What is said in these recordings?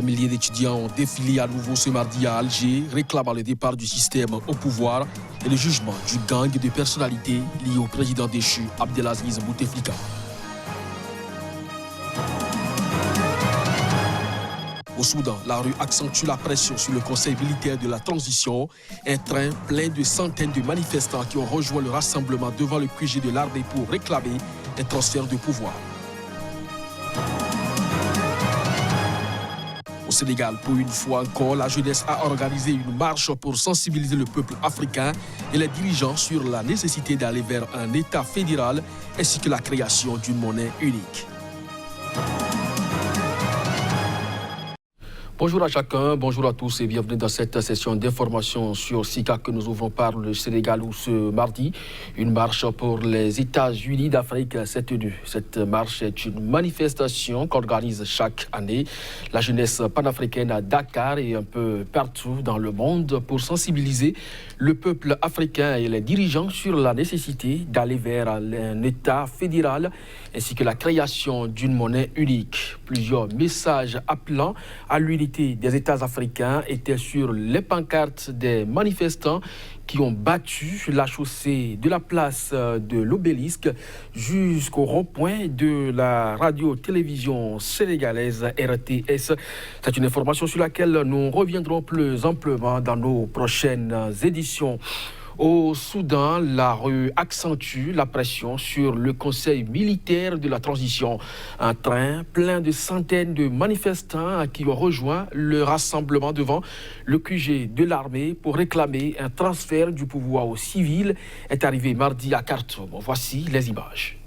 Des milliers d'étudiants ont défilé à nouveau ce mardi à Alger, réclamant le départ du système au pouvoir et le jugement du gang de personnalités liées au président déchu Abdelaziz Bouteflika. Au Soudan, la rue accentue la pression sur le Conseil militaire de la transition. Un train plein de centaines de manifestants qui ont rejoint le rassemblement devant le QG de l'armée pour réclamer un transfert de pouvoir. Au Sénégal, pour une fois encore, la jeunesse a organisé une marche pour sensibiliser le peuple africain et les dirigeants sur la nécessité d'aller vers un État fédéral ainsi que la création d'une monnaie unique. Bonjour à chacun, bonjour à tous et bienvenue dans cette session d'information sur SICA que nous ouvrons par le Sénégal où ce mardi, une marche pour les États-Unis d'Afrique s'est tenue. Cette marche est une manifestation qu'organise chaque année la jeunesse panafricaine à Dakar et un peu partout dans le monde pour sensibiliser le peuple africain et les dirigeants sur la nécessité d'aller vers un État fédéral ainsi que la création d'une monnaie unique. Plusieurs messages appelant à l'unité des États africains étaient sur les pancartes des manifestants qui ont battu la chaussée de la place de l'Obélisque jusqu'au rond-point de la radio-télévision sénégalaise RTS. C'est une information sur laquelle nous reviendrons plus amplement dans nos prochaines éditions. Au Soudan, la rue accentue la pression sur le Conseil militaire de la transition. Un train plein de centaines de manifestants qui ont rejoint le rassemblement devant le QG de l'armée pour réclamer un transfert du pouvoir aux civils est arrivé mardi à Khartoum. Voici les images.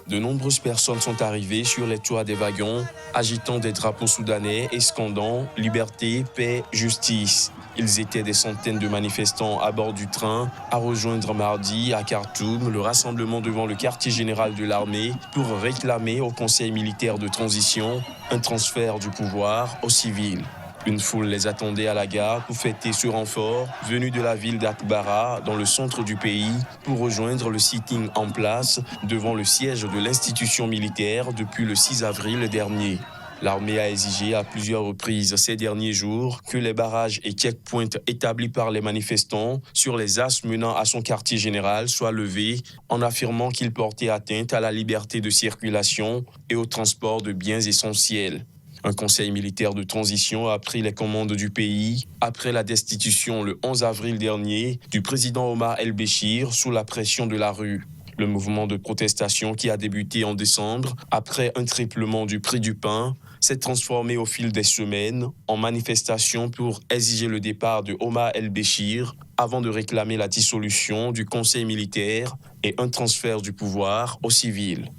De nombreuses personnes sont arrivées sur les toits des wagons, agitant des drapeaux soudanais et scandant « Liberté, paix, justice ». Ils étaient des centaines de manifestants à bord du train à rejoindre mardi à Khartoum le rassemblement devant le quartier général de l'armée pour réclamer au Conseil militaire de transition un transfert du pouvoir aux civils. Une foule les attendait à la gare pour fêter ce renfort venu de la ville d'Akbara dans le centre du pays pour rejoindre le sitting en place devant le siège de l'institution militaire depuis le 6 avril dernier. L'armée a exigé à plusieurs reprises ces derniers jours que les barrages et checkpoints établis par les manifestants sur les axes menant à son quartier général soient levés en affirmant qu'ils portaient atteinte à la liberté de circulation et au transport de biens essentiels. Un conseil militaire de transition a pris les commandes du pays après la destitution le 11 avril dernier du président Omar El-Béchir sous la pression de la rue. Le mouvement de protestation qui a débuté en décembre après un triplement du prix du pain s'est transformé au fil des semaines en manifestation pour exiger le départ de Omar El-Béchir avant de réclamer la dissolution du conseil militaire et un transfert du pouvoir aux civils.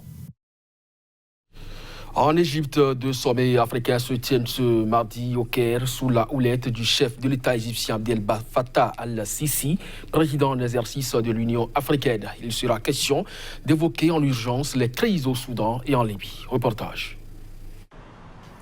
En Égypte, deux sommets africains se tiennent ce mardi au Caire sous la houlette du chef de l'État égyptien Abdel Fattah al-Sisi, président en exercice de l'Union africaine. Il sera question d'évoquer en urgence les crises au Soudan et en Libye. Reportage.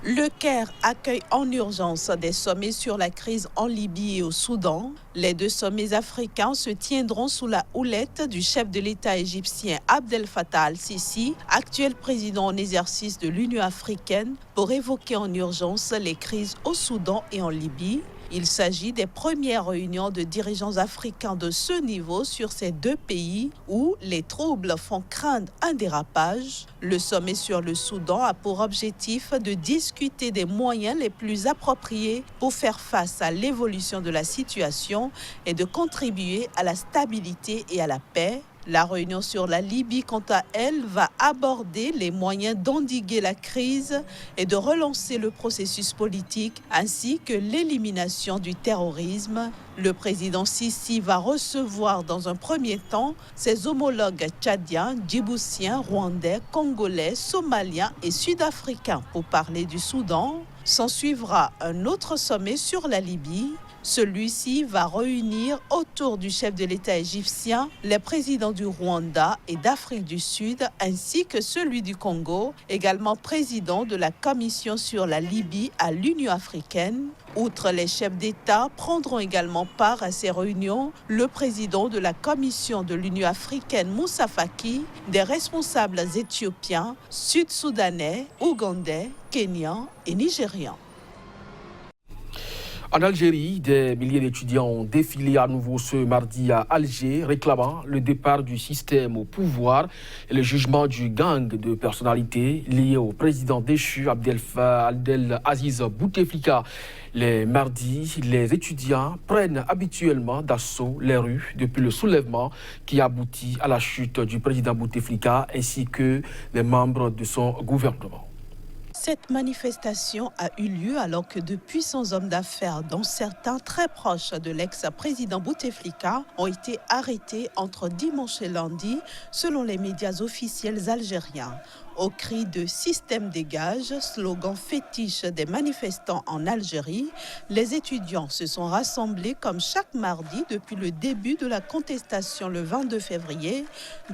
Le Caire accueille en urgence des sommets sur la crise en Libye et au Soudan. Les deux sommets africains se tiendront sous la houlette du chef de l'État égyptien Abdel Fattah al-Sisi, actuel président en exercice de l'Union africaine, pour évoquer en urgence les crises au Soudan et en Libye. Il s'agit des premières réunions de dirigeants africains de ce niveau sur ces deux pays où les troubles font craindre un dérapage. Le sommet sur le Soudan a pour objectif de discuter des moyens les plus appropriés pour faire face à l'évolution de la situation et de contribuer à la stabilité et à la paix. La réunion sur la Libye, quant à elle, va aborder les moyens d'endiguer la crise et de relancer le processus politique ainsi que l'élimination du terrorisme. Le président Sisi va recevoir dans un premier temps ses homologues tchadiens, djiboutiens, rwandais, congolais, somaliens et sud-africains pour parler du Soudan. S'en suivra un autre sommet sur la Libye. Celui-ci va réunir autour du chef de l'État égyptien les présidents du Rwanda et d'Afrique du Sud ainsi que celui du Congo, également président de la Commission sur la Libye à l'Union africaine. Outre les chefs d'État, prendront également part à ces réunions le président de la Commission de l'Union africaine, Moussa Faki, des responsables éthiopiens, sud-soudanais, ougandais, kenyans et nigérians. En Algérie, des milliers d'étudiants ont défilé à nouveau ce mardi à Alger, réclamant le départ du système au pouvoir et le jugement du gang de personnalités liées au président déchu Abdelaziz Bouteflika. Les mardis, les étudiants prennent habituellement d'assaut les rues depuis le soulèvement qui aboutit à la chute du président Bouteflika ainsi que des membres de son gouvernement. Cette manifestation a eu lieu alors que de puissants hommes d'affaires, dont certains très proches de l'ex-président Bouteflika, ont été arrêtés entre dimanche et lundi, selon les médias officiels algériens. Au cri de « Système dégage », slogan fétiche des manifestants en Algérie, les étudiants se sont rassemblés comme chaque mardi depuis le début de la contestation le 22 février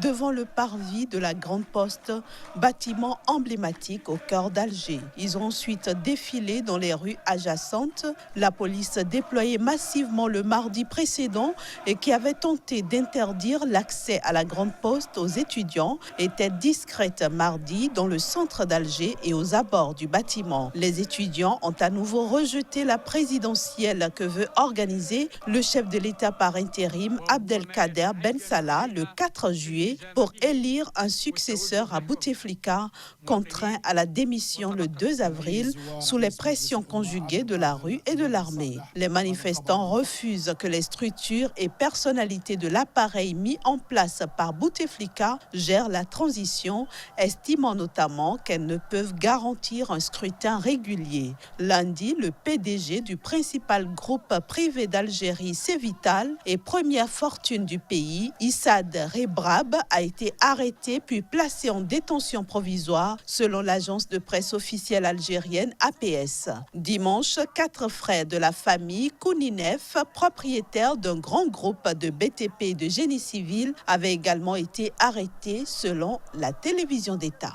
devant le parvis de la Grande Poste, bâtiment emblématique au cœur d'Alger. Ils ont ensuite défilé dans les rues adjacentes. La police déployée massivement le mardi précédent et qui avait tenté d'interdire l'accès à la Grande Poste aux étudiants était discrète mardi dans le centre d'Alger et aux abords du bâtiment. Les étudiants ont à nouveau rejeté la présidentielle que veut organiser le chef de l'État par intérim Abdelkader Ben Salah le 4 juillet pour élire un successeur à Bouteflika, contraint à la démission le 2 avril sous les pressions conjuguées de la rue et de l'armée. Les manifestants refusent que les structures et personnalités de l'appareil mis en place par Bouteflika gèrent la transition, estimant notamment qu'elles ne peuvent garantir un scrutin régulier. Lundi, le PDG du principal groupe privé d'Algérie, Cévital, et première fortune du pays, Issad Rebrab, a été arrêté puis placé en détention provisoire selon l'agence de presse officielle algérienne APS. Dimanche, 4 frères de la famille Kouninef, propriétaires d'un grand groupe de BTP et de génie civil, avaient également été arrêtés selon la télévision d'État.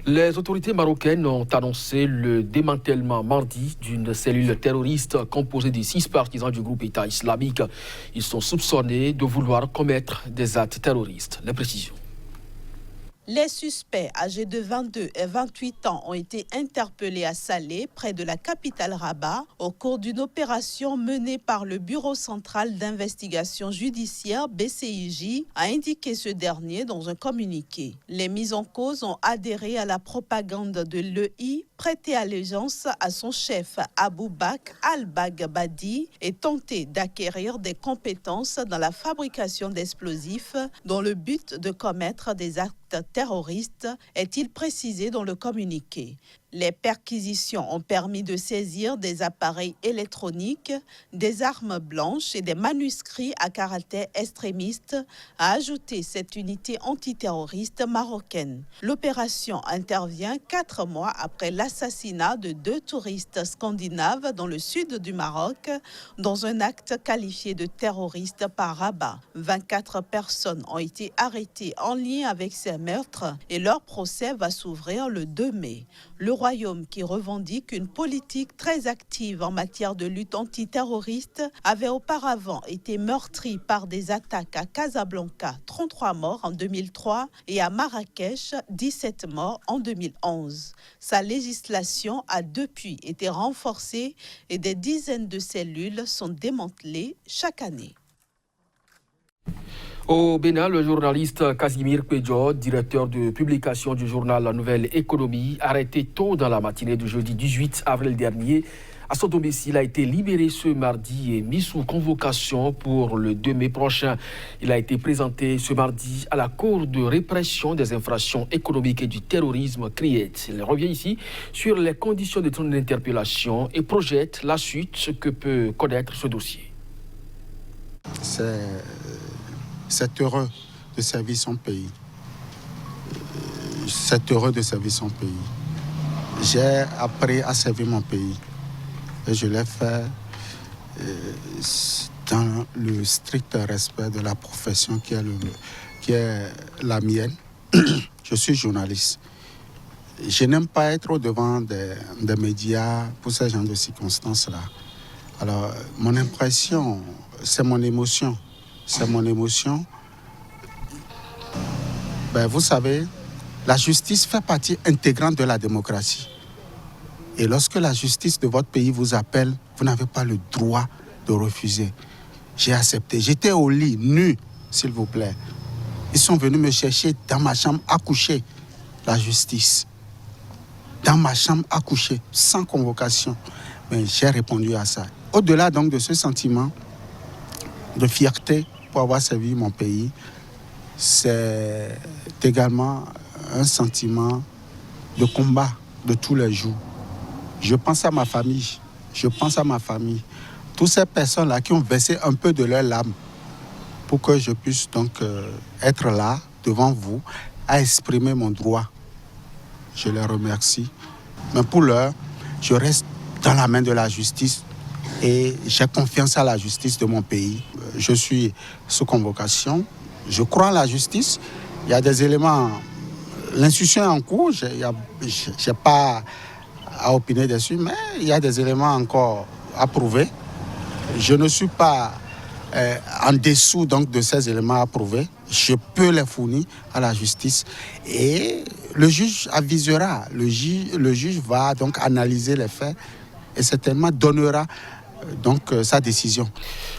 Les autorités marocaines ont annoncé le démantèlement mardi d'une cellule terroriste composée de 6 partisans du groupe État islamique. Ils sont soupçonnés de vouloir commettre des actes terroristes. Les précisions. Les suspects âgés de 22 et 28 ans ont été interpellés à Salé, près de la capitale Rabat, au cours d'une opération menée par le Bureau central d'investigation judiciaire BCIJ, a indiqué ce dernier dans un communiqué. Les mis en cause ont adhéré à la propagande de l'EI, prêté allégeance à son chef Abou Bakr al-Baghdadi et tenté d'acquérir des compétences dans la fabrication d'explosifs dans le but de commettre des actes terroristes, est-il précisé dans le communiqué. Les perquisitions ont permis de saisir des appareils électroniques, des armes blanches et des manuscrits à caractère extrémiste, a ajouté cette unité antiterroriste marocaine. L'opération intervient 4 mois après l'assassinat de 2 touristes scandinaves dans le sud du Maroc, dans un acte qualifié de terroriste par Rabat. 24 personnes ont été arrêtées en lien avec ces meurtres et leur procès va s'ouvrir le 2 mai. Le Royaume, qui revendique une politique très active en matière de lutte antiterroriste, avait auparavant été meurtri par des attaques à Casablanca, 33 morts en 2003, et à Marrakech, 17 morts en 2011. Sa législation a depuis été renforcée et des dizaines de cellules sont démantelées chaque année. Au Bénin, le journaliste Casimir Pédio, directeur de publication du journal La Nouvelle Économie, arrêté tôt dans la matinée du jeudi 18 avril dernier, à son domicile, a été libéré ce mardi et mis sous convocation pour le 2 mai prochain. Il a été présenté ce mardi à la Cour de répression des infractions économiques et du terrorisme CRIET. Il revient ici sur les conditions de son interpellation et projette la suite que peut connaître ce dossier. C'est heureux de servir son pays. C'est heureux de servir son pays. J'ai appris à servir mon pays. Et je l'ai fait dans le strict respect de la profession qui est la mienne. Je suis journaliste. Je n'aime pas être au-devant des médias pour ce genre de circonstances-là. Alors, mon impression, c'est mon émotion. C'est mon émotion. Ben, vous savez, la justice fait partie intégrante de la démocratie. Et lorsque la justice de votre pays vous appelle, vous n'avez pas le droit de refuser. J'ai accepté. J'étais au lit, nu, s'il vous plaît. Ils sont venus me chercher dans ma chambre à coucher, la justice. Dans ma chambre à coucher, sans convocation. Mais j'ai répondu à ça. Au-delà donc de ce sentiment de fierté pour avoir servi mon pays, c'est également un sentiment de combat de tous les jours. Je pense à ma famille. Je pense à ma famille. Toutes ces personnes-là qui ont versé un peu de leur larmes pour que je puisse donc être là, devant vous, à exprimer mon droit. Je les remercie. Mais pour l'heure, je reste dans la main de la justice et j'ai confiance à la justice de mon pays. Je suis sous convocation. Je crois en la justice. Il y a des éléments... L'instruction est en cours. Je n'ai pas à opiner dessus, mais il y a des éléments encore à prouver. Je ne suis pas en dessous donc, de ces éléments à prouver. Je peux les fournir à la justice et le juge avisera. Le juge va donc analyser les faits et certainement donnera donc sa décision.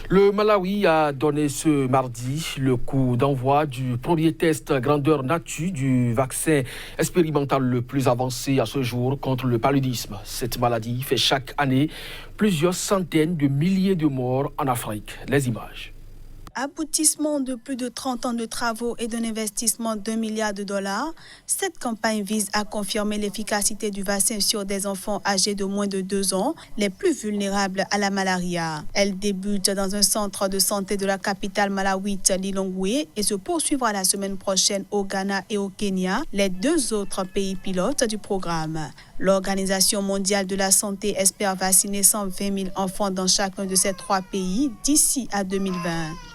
Le Malawi a donné ce mardi le coup d'envoi du premier test grandeur nature du vaccin expérimental le plus avancé à ce jour contre le paludisme. Cette maladie fait chaque année plusieurs centaines de milliers de morts en Afrique. Les images. Aboutissement de plus de 30 ans de travaux et d'un investissement d'$1 milliard, cette campagne vise à confirmer l'efficacité du vaccin sur des enfants âgés de moins de 2 ans, les plus vulnérables à la malaria. Elle débute dans un centre de santé de la capitale malawite, Lilongwe, et se poursuivra la semaine prochaine au Ghana et au Kenya, les 2 autres pays pilotes du programme. L'Organisation mondiale de la santé espère vacciner 120 000 enfants dans chacun de ces 3 pays d'ici à 2020.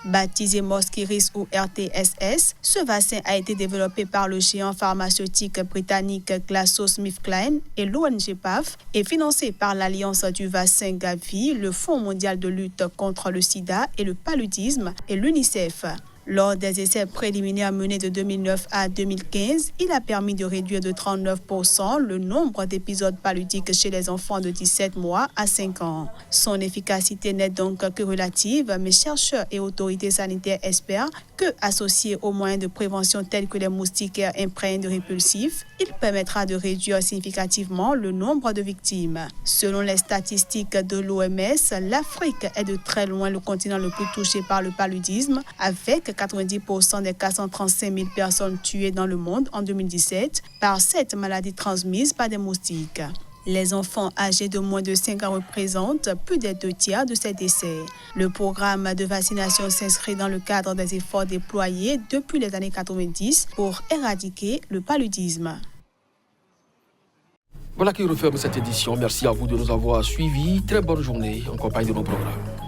Baptisé Mosquiris ou RTSS, ce vaccin a été développé par le géant pharmaceutique britannique GlaxoSmithKline et l'ONG PAF et financé par l'Alliance du vaccin Gavi, le Fonds mondial de lutte contre le sida et le paludisme et l'UNICEF. Lors des essais préliminaires menés de 2009 à 2015, il a permis de réduire de 39% le nombre d'épisodes paludiques chez les enfants de 17 mois à 5 ans. Son efficacité n'est donc que relative, mais chercheurs et autorités sanitaires espèrent que, associé aux moyens de prévention tels que les moustiquaires imprègnés de répulsifs, il permettra de réduire significativement le nombre de victimes. Selon les statistiques de l'OMS, l'Afrique est de très loin le continent le plus touché par le paludisme, avec 90% des 435 000 personnes tuées dans le monde en 2017 par cette maladie transmise par des moustiques. Les enfants âgés de moins de 5 ans représentent plus des 2/3 de ces décès. Le programme de vaccination s'inscrit dans le cadre des efforts déployés depuis les années 90 pour éradiquer le paludisme. Voilà qui referme cette édition. Merci à vous de nous avoir suivis. Très bonne journée en compagnie de nos programmes.